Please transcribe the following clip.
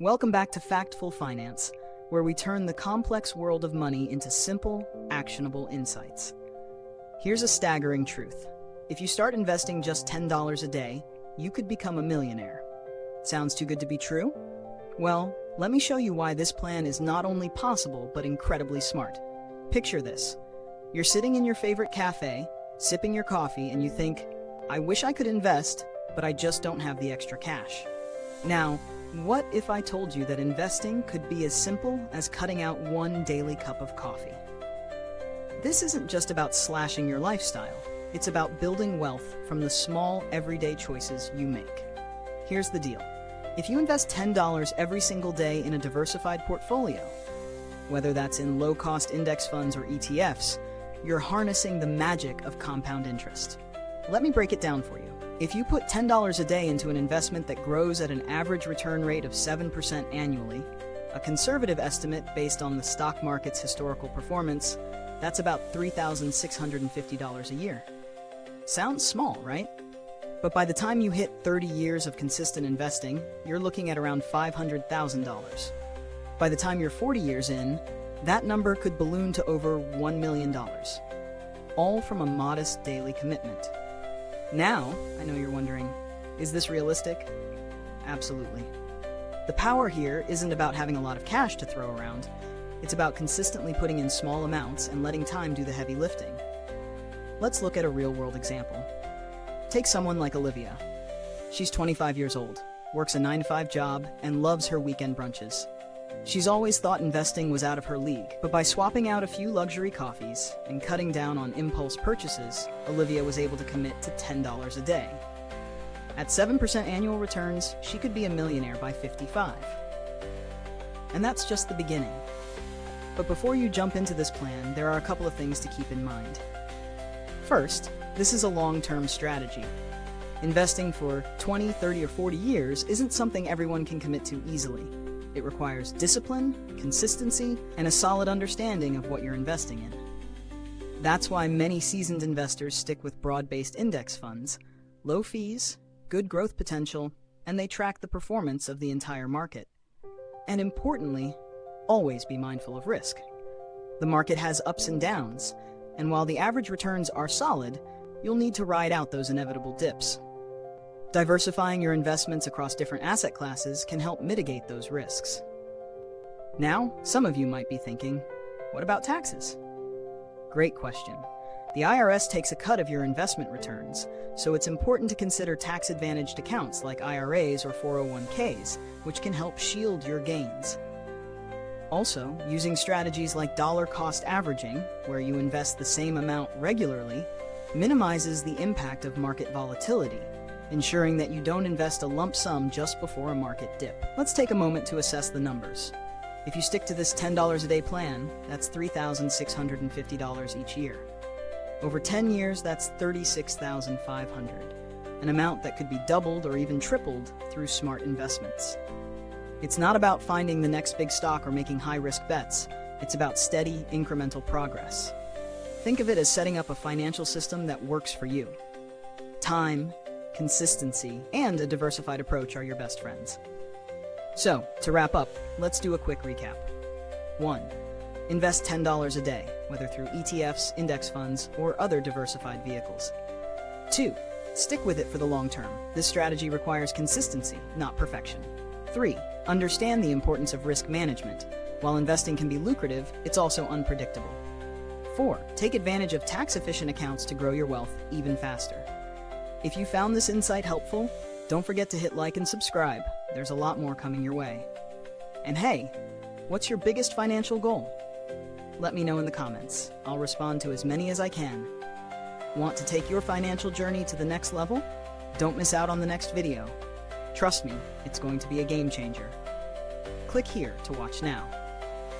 Welcome back to Factful Finance, where we turn the complex world of money into simple, actionable insights. Here's a staggering truth. If you start investing just $10 a day, you could become a millionaire. Sounds too good to be true? Well, let me show you why this plan is not only possible, but incredibly smart. Picture this. You're sitting in your favorite cafe, sipping your coffee, and you think, I wish I could invest, but I just don't have the extra cash. Now, what if I told you that investing could be as simple as cutting out one daily cup of coffee? This isn't just about slashing your lifestyle. It's about building wealth from the small, everyday choices you make. Here's the deal. If you invest $10 every single day in a diversified portfolio, whether that's in low-cost index funds or ETFs, you're harnessing the magic of compound interest. Let me break it down for you. If you put $10 a day into an investment that grows at an average return rate of 7% annually, a conservative estimate based on the stock market's historical performance, that's about $3,650 a year. Sounds small, right? But by the time you hit 30 years of consistent investing, you're looking at around $500,000. By the time you're 40 years in, that number could balloon to over $1 million, all from a modest daily commitment. Now, I know you're wondering, is this realistic? Absolutely. The power here isn't about having a lot of cash to throw around. It's about consistently putting in small amounts and letting time do the heavy lifting. Let's look at a real-world example. Take someone like Olivia. She's 25 years old, works a 9-to-5 job, and loves her weekend brunches. She's always thought investing was out of her league, but by swapping out a few luxury coffees and cutting down on impulse purchases, Olivia was able to commit to $10 a day. At 7% annual returns, she could be a millionaire by 55. And that's just the beginning. But before you jump into this plan, there are a couple of things to keep in mind. First, this is a long-term strategy. Investing for 20, 30, or 40 years isn't something everyone can commit to easily. It requires discipline, consistency, and a solid understanding of what you're investing in. That's why many seasoned investors stick with broad-based index funds, low fees, good growth potential, and they track the performance of the entire market. And importantly, always be mindful of risk. The market has ups and downs, and while the average returns are solid, you'll need to ride out those inevitable dips. Diversifying your investments across different asset classes can help mitigate those risks. Now, some of you might be thinking, what about taxes? Great question. The IRS takes a cut of your investment returns, so it's important to consider tax-advantaged accounts like IRAs or 401ks, which can help shield your gains. Also, using strategies like dollar-cost averaging, where you invest the same amount regularly, minimizes the impact of market volatility, ensuring that you don't invest a lump sum just before a market dip. Let's take a moment to assess the numbers. If you stick to this $10 a day plan, that's $3,650 each year. Over 10 years, that's $36,500, an amount that could be doubled or even tripled through smart investments. It's not about finding the next big stock or making high-risk bets. It's about steady, incremental progress. Think of it as setting up a financial system that works for you. Time, consistency, and a diversified approach are your best friends. So, to wrap up, let's do a quick recap. 1. Invest $10 a day, whether through ETFs, index funds, or other diversified vehicles. 2. Stick with it for the long term. This strategy requires consistency, not perfection. 3. Understand the importance of risk management. While investing can be lucrative, it's also unpredictable. 4. Take advantage of tax-efficient accounts to grow your wealth even faster. If you found this insight helpful, don't forget to hit like and subscribe. There's a lot more coming your way. And hey, what's your biggest financial goal? Let me know in the comments. I'll respond to as many as I can. Want to take your financial journey to the next level? Don't miss out on the next video. Trust me, it's going to be a game changer. Click here to watch now.